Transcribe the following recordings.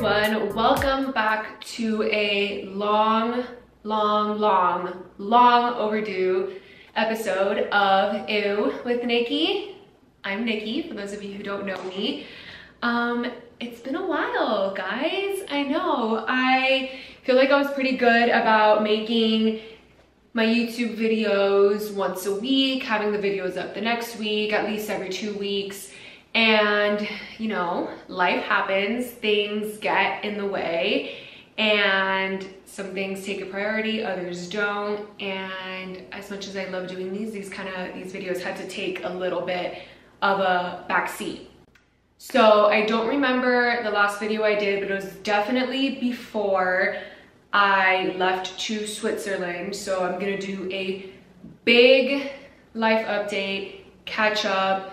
everyone, welcome back to a long overdue episode of Ew with Nikki. I'm Nikki, for those of you who don't know me. It's been a while, guys. I know. I feel like I was pretty good about making my YouTube videos once a week, having the videos up the next week, at least every 2 weeks. And, you know, life happens, things get in the way, and some things take a priority, others don't. And as much as I love doing these videos had to take a little bit of a backseat. So I don't remember the last video I did, but it was definitely before I left to Switzerland. So I'm gonna do a big life update, catch up,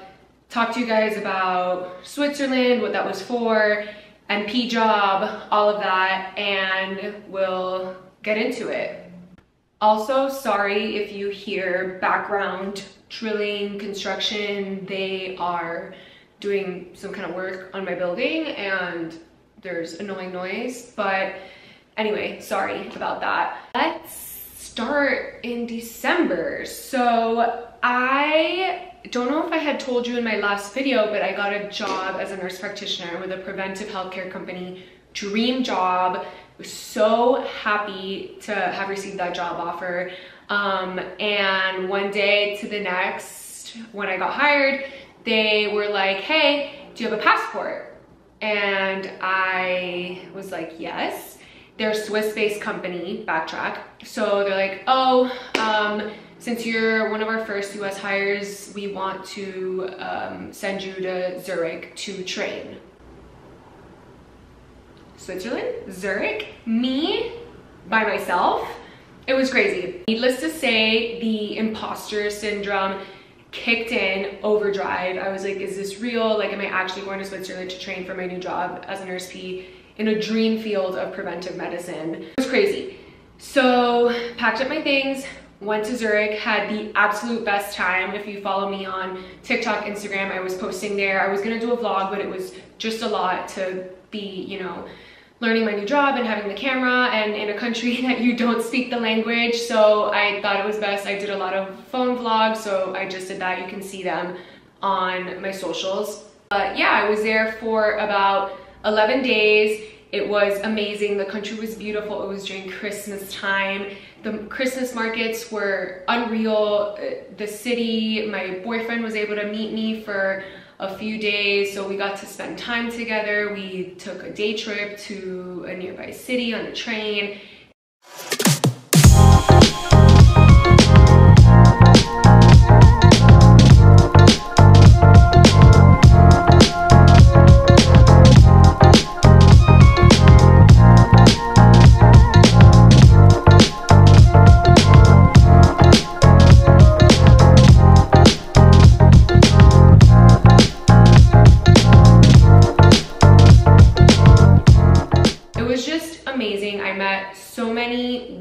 talk to you guys about Switzerland, what that was for, NP job, all of that, and we'll get into it. Also, sorry if you hear background drilling, construction. They are doing some kind of work on my building and there's annoying noise, but anyway, sorry about that. Let's start in December. So I don't know if I had told you in my last video, but I got a job as a nurse practitioner with a preventive healthcare company. Dream job. Was so happy to have received that job offer. And one day to the next, when I got hired, they were like, hey, do you have a passport? And I was like, yes. They're a Swiss-based company, backtrack. So they're like, oh, since you're one of our first US hires, we want to send you to Zurich to train. Switzerland? Zurich? Me? By myself? It was crazy. Needless to say, the imposter syndrome kicked in overdrive. I was like, is this real? Like, am I actually going to Switzerland to train for my new job as a nurse P in a dream field of preventive medicine? It was crazy. So packed up my things, went to Zurich, had the absolute best time. If you follow me on TikTok, Instagram, I was posting there. I was gonna do a vlog, but it was just a lot to be, you know, learning my new job and having the camera and in a country that you don't speak the language. So I thought it was best. I did a lot of phone vlogs, so I just did that. You can see them on my socials. But yeah, I was there for about 11 days. It was amazing. The country was beautiful. It was during Christmas time. The Christmas markets were unreal. The city, my boyfriend was able to meet me for a few days, so we got to spend time together. We took a day trip to a nearby city on a train.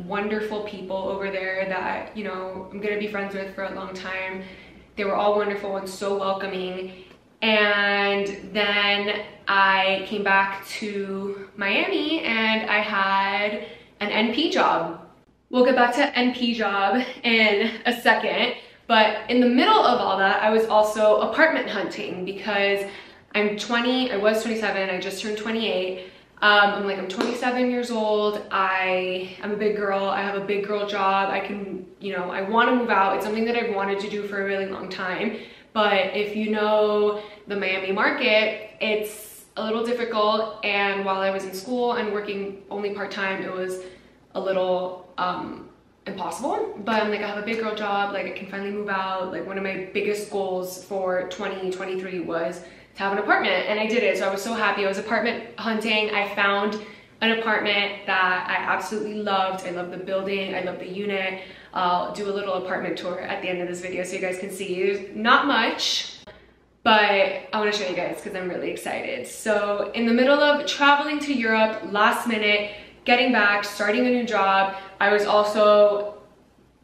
Wonderful people over there that, you know, I'm gonna be friends with for a long time. They were all wonderful and so welcoming. And then I came back to Miami and I had an NP job. We'll get back to NP job in a second, but in the middle of all that, I was also apartment hunting because I'm 20, I was 27, I just turned 28. I'm 27 years old. I'm a big girl. I have a big girl job. I can, you know, I want to move out. It's something that I've wanted to do for a really long time. But if you know the Miami market, it's a little difficult. And while I was in school and working only part-time, it was a little impossible. But I'm like, I have a big girl job. Like, I can finally move out. Like, one of my biggest goals for 2023 was to have an apartment, and I did it. So I was so happy. I was apartment hunting. I found an apartment that I absolutely loved. I love the building. I love the unit. I'll do a little apartment tour at the end of this video so you guys can see. There's not much, but I want to show you guys because I'm really excited. So in the middle of traveling to Europe, last minute, getting back, starting a new job, I was also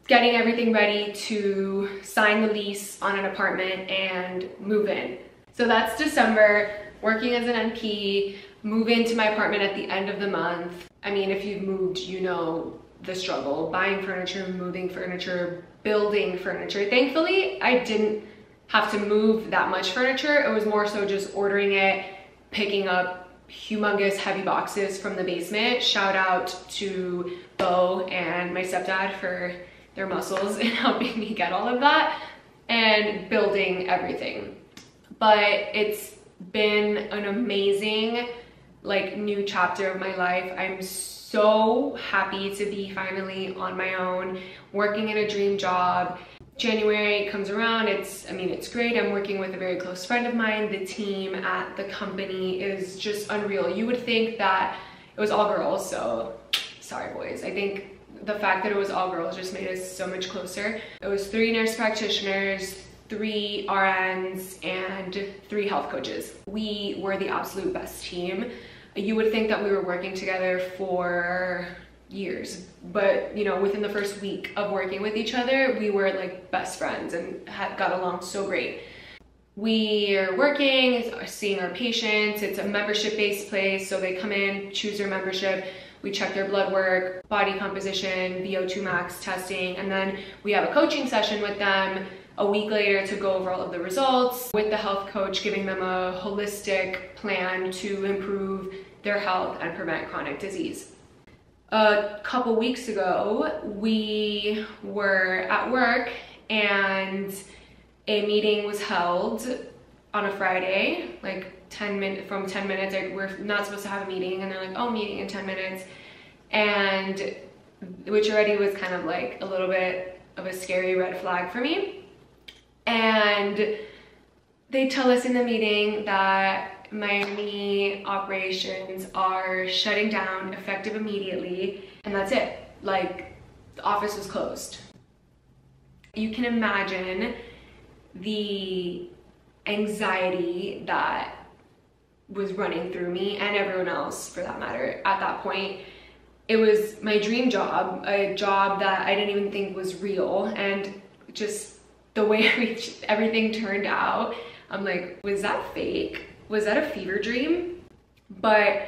getting everything ready to sign the lease on an apartment and move in. So that's December, working as an NP. move into my apartment at the end of the month. I mean, if you've moved, you know the struggle, buying furniture, moving furniture, building furniture. Thankfully, I didn't have to move that much furniture. It was more so just ordering it, picking up humongous heavy boxes from the basement. Shout out to Bo and my stepdad for their muscles in helping me get all of that, and building everything. But it's been an amazing like new chapter of my life. I'm so happy to be finally on my own, working in a dream job. January comes around, it's great. I'm working with a very close friend of mine. The team at the company is just unreal. You would think that it was all girls, so sorry boys. I think the fact that it was all girls just made us so much closer. It was 3 nurse practitioners, 3 RNs, and 3 health coaches. We were the absolute best team. You would think that we were working together for years, but you know, within the first week of working with each other, we were like best friends and got along so great. We are working, seeing our patients. It's a membership-based place, so they come in, choose their membership. We check their blood work, body composition, VO2 max testing, and then we have a coaching session with them a week later to go over all of the results, with the health coach giving them a holistic plan to improve their health and prevent chronic disease. A couple weeks ago, we were at work and a meeting was held on a Friday, like 10 minutes, like we're not supposed to have a meeting, and they're like, oh, meeting in 10 minutes. And which already was kind of like a little bit of a scary red flag for me. And they tell us in the meeting that Miami operations are shutting down effective immediately, and that's it. Like, the office was closed. You can imagine the anxiety that was running through me and everyone else for that matter at that point. It was my dream job, a job that I didn't even think was real, and just the way everything turned out, I'm like, was that fake? Was that a fever dream? But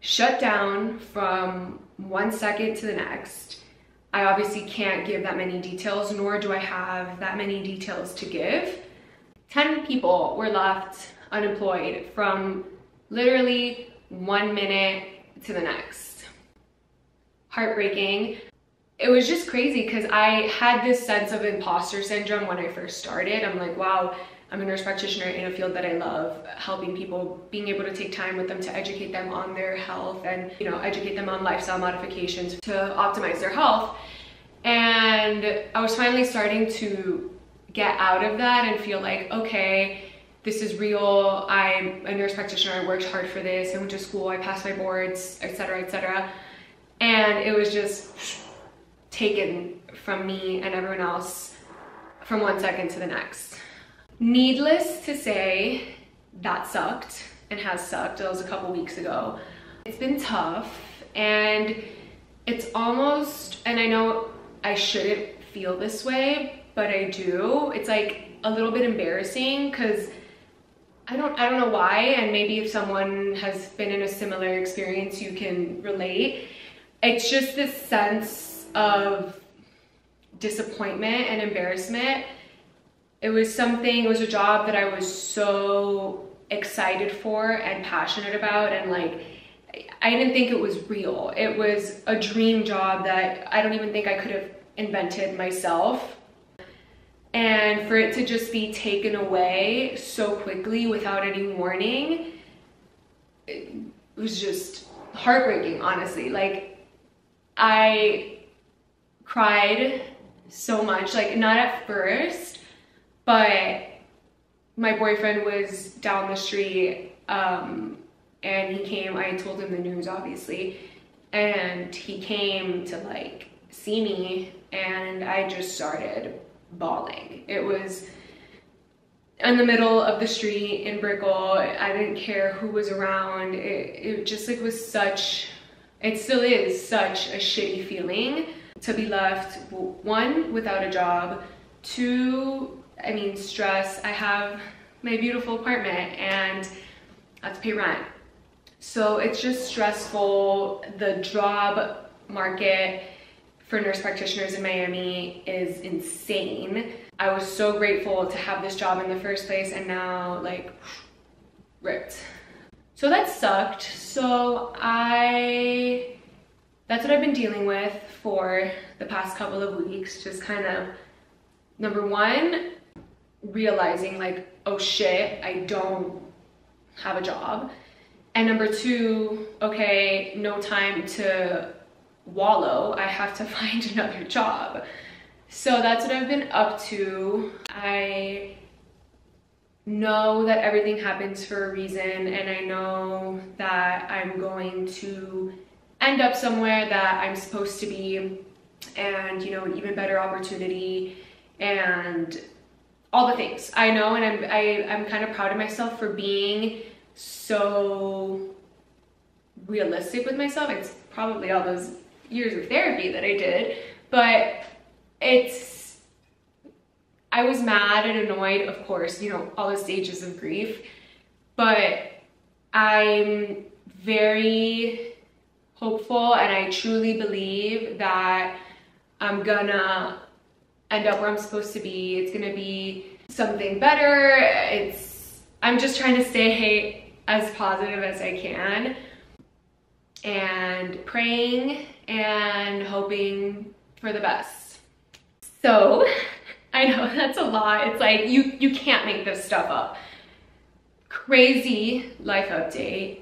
shut down from one second to the next. I obviously can't give that many details, nor do I have that many details to give. 10 people were left unemployed from literally 1 minute to the next. Heartbreaking. It was just crazy because I had this sense of imposter syndrome when I first started. I'm like, wow, I'm a nurse practitioner in a field that I love, helping people, being able to take time with them to educate them on their health and, you know, educate them on lifestyle modifications to optimize their health. And I was finally starting to get out of that and feel like, okay, this is real. I'm a nurse practitioner. I worked hard for this. I went to school. I passed my boards, etc., etc. And it was just taken from me and everyone else from one second to the next. Needless to say, that sucked and has sucked. That was a couple weeks ago. It's been tough, and it's almost, and I know I shouldn't feel this way, but I do. It's like a little bit embarrassing because I don't know why, and maybe if someone has been in a similar experience, you can relate. It's just this sense of disappointment and embarrassment. It was a job that I was so excited for and passionate about, and like, I didn't think it was real. It was a dream job that I don't even think I could have invented myself. And for it to just be taken away so quickly without any warning, it was just heartbreaking, honestly. Like, I cried so much, like not at first, but my boyfriend was down the street and he came. I told him the news, obviously, and he came to like see me, and I just started bawling. It was in the middle of the street in Brickell. I didn't care who was around. It just like was such, it still is such a shitty feeling to be left, 1, without a job, 2, I mean, stress. I have my beautiful apartment and I have to pay rent. So it's just stressful. The job market for nurse practitioners in Miami is insane. I was so grateful to have this job in the first place, and now like ripped. So that sucked. So that's what I've been dealing with for the past couple of weeks. Just kind of, number one, realizing like, oh shit, I don't have a job. And number two, okay, no time to wallow. I have to find another job. So that's what I've been up to. I know that everything happens for a reason, and I know that I'm going to end up somewhere that I'm supposed to be, and you know, an even better opportunity and all the things. I know, and I'm kind of proud of myself for being so realistic with myself. It's probably all those years of therapy that I did, but I was mad and annoyed, of course, you know, all the stages of grief, but I'm very hopeful, and I truly believe that I'm gonna end up where I'm supposed to be. It's gonna be something better. I'm just trying to stay as positive as I can, and praying and hoping for the best. So I know that's a lot. It's like you can't make this stuff up. Crazy life update.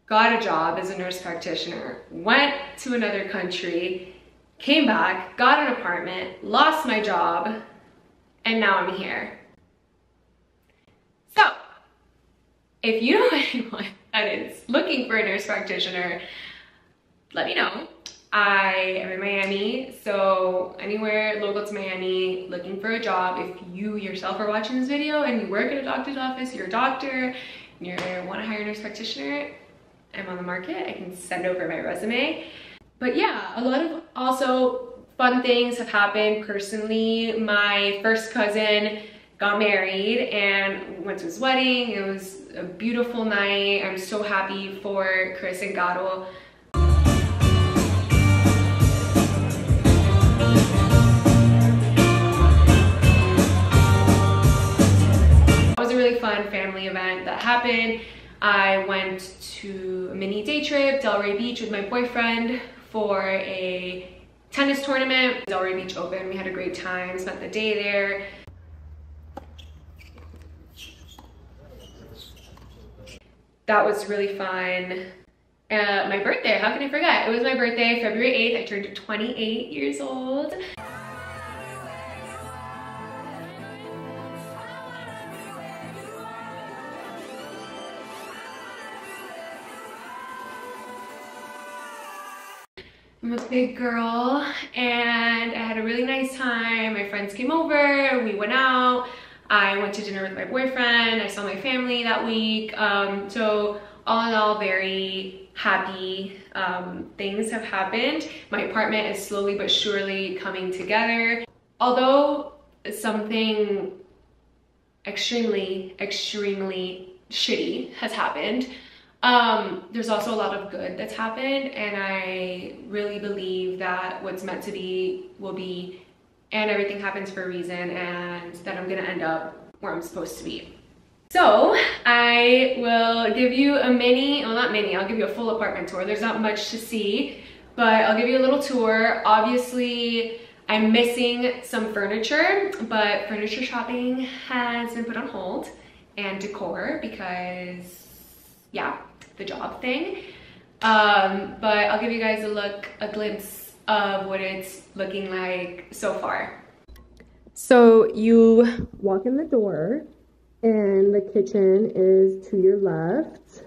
Got a job as a nurse practitioner, went to another country, came back, got an apartment, lost my job, and now I'm here. So if you know anyone that is looking for a nurse practitioner, let me know. I am in Miami, so anywhere local to Miami, looking for a job. If you yourself are watching this video and you work at a doctor's office, you're a doctor, and you want to hire a nurse practitioner, I'm on the market. I can send over my resume. But yeah, a lot of also fun things have happened personally. My first cousin got married and went to his wedding. It was a beautiful night. I'm so happy for Chris and Garo. It was a really fun family event that happened. I went to a mini day trip, Delray Beach, with my boyfriend for a tennis tournament. Delray Beach Open. We had a great time, spent the day there. That was really fun. My birthday, how can I forget? It was my birthday, February 8th. I turned 28 years old. I'm a big girl, and I had a really nice time. My friends came over, we went out. I went to dinner with my boyfriend. I saw my family that week. So all in all, very happy. Things have happened. My apartment is slowly but surely coming together. Although something extremely shitty has happened, there's also a lot of good that's happened, and I really believe that what's meant to be will be, and everything happens for a reason, and that I'm gonna end up where I'm supposed to be. So I will give you a mini, well not mini, I'll give you a full apartment tour. There's not much to see, but I'll give you a little tour. Obviously, I'm missing some furniture, but furniture shopping has been put on hold, and decor, because yeah, the job thing. But I'll give you guys a glimpse of what it's looking like so far. So you walk in the door, and the kitchen is to your left.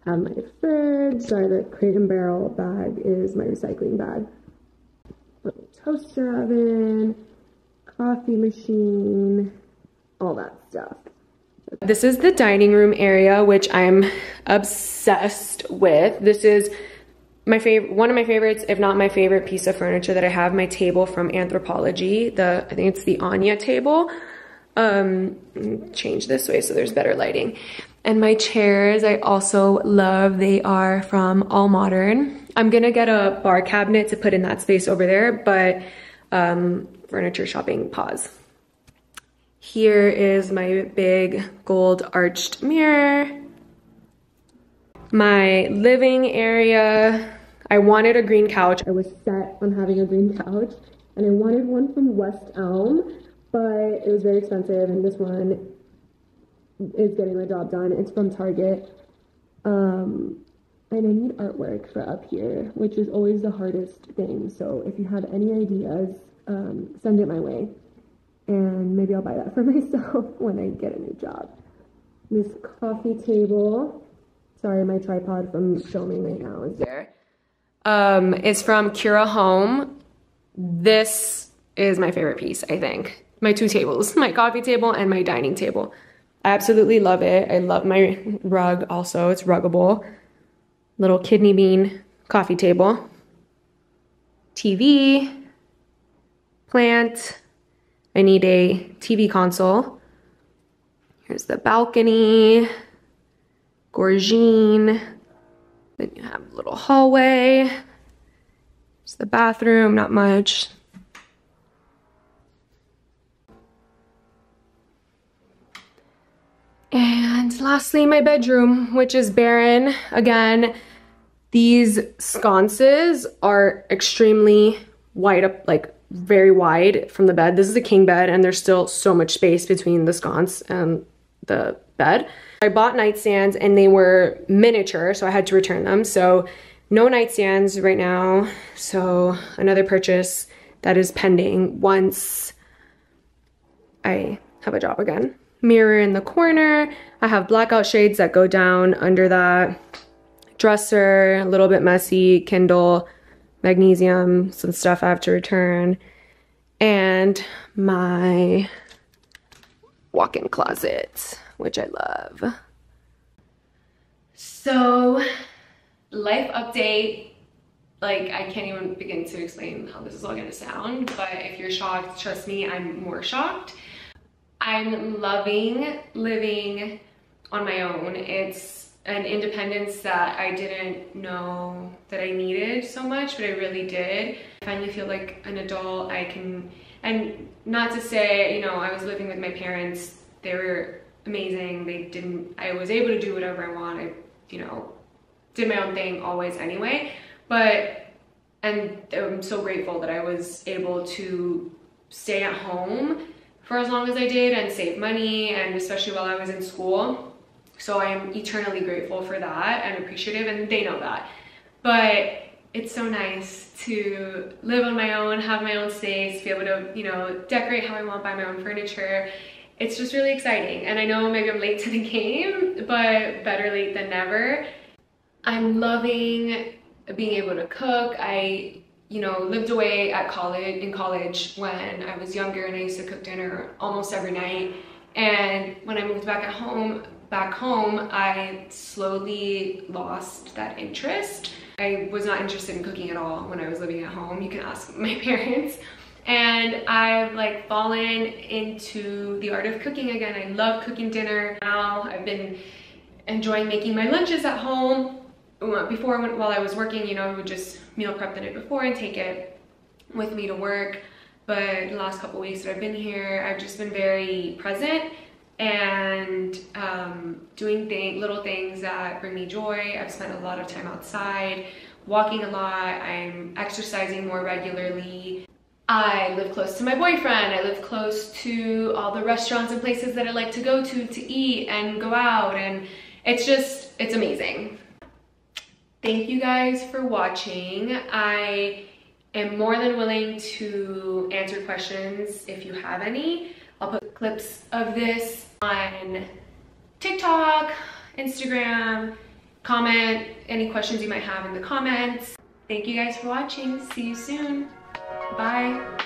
Have my fridge, sorry, the Crate and Barrel bag is my recycling bag. Little toaster oven, coffee machine, all that stuff. This is the dining room area, which I'm obsessed with. This is my favorite, one of my favorites, if not my favorite piece of furniture that I have. My table from Anthropologie, I think it's the Anya table. Change this way so there's better lighting. And my chairs I also love. They are from All Modern. I'm gonna get a bar cabinet to put in that space over there, but furniture shopping pause. Here is my big gold arched mirror. My living area. I wanted a green couch. I was set on having a green couch, and I wanted one from West Elm, but it was very expensive, and this one is getting the job done. It's from Target. And I need artwork for up here, which is always the hardest thing. So if you have any ideas, send it my way. And maybe I'll buy that for myself when I get a new job. This coffee table. Sorry, my tripod from filming right now is there. It's from Cura Home. This is my favorite piece, I think. My two tables, my coffee table and my dining table. I absolutely love it. I love my rug also. It's ruggable. Little kidney bean coffee table. TV. Plant. I need a TV console. Here's the balcony. Gorgine. Then you have a little hallway. There's the bathroom, not much. And lastly, my bedroom, which is barren. Again, these sconces are extremely wide up, like very wide from the bed. This is a king bed, and there's still so much space between the sconce and the bed. I bought nightstands and they were miniature, so I had to return them. So no nightstands right now. So another purchase that is pending once I have a job again. Mirror in the corner. I have blackout shades that go down under that. Dresser, a little bit messy. Kindle, magnesium, some stuff I have to return. And my walk-in closet, which I love. So, life update. Like, I can't even begin to explain how this is all gonna sound, but if you're shocked, trust me, I'm more shocked. I'm loving living on my own. It's an independence that I didn't know that I needed so much, but I really did. I finally feel like an adult. I can, and not to say, you know, I was living with my parents. They were amazing. I was able to do whatever I wanted, you know, did my own thing always anyway. And I'm so grateful that I was able to stay at home for as long as I did and save money, and especially while I was in school. So I am eternally grateful for that and appreciative, and they know that. But it's so nice to live on my own, have my own space, be able to, you know, decorate how I want, buy my own furniture. It's just really exciting. And I know maybe I'm late to the game, but better late than never. I'm loving being able to cook. I, you know, lived away in college when I was younger, and I used to cook dinner almost every night. And when I moved back home, I slowly lost that interest. I was not interested in cooking at all when I was living at home. You can ask my parents. And I've like fallen into the art of cooking again. I love cooking dinner now. I've been enjoying making my lunches at home. Before, while I was working, you know, I would just meal prep the night before and take it with me to work. But the last couple weeks that I've been here, I've just been very present and doing little things that bring me joy. I've spent a lot of time outside, walking a lot. I'm exercising more regularly. I live close to my boyfriend. I live close to all the restaurants and places that I like to go to eat and go out. And it's amazing. Thank you guys for watching. I am more than willing to answer questions if you have any. I'll put clips of this on TikTok, Instagram. Comment any questions you might have in the comments. Thank you guys for watching. See you soon. Bye.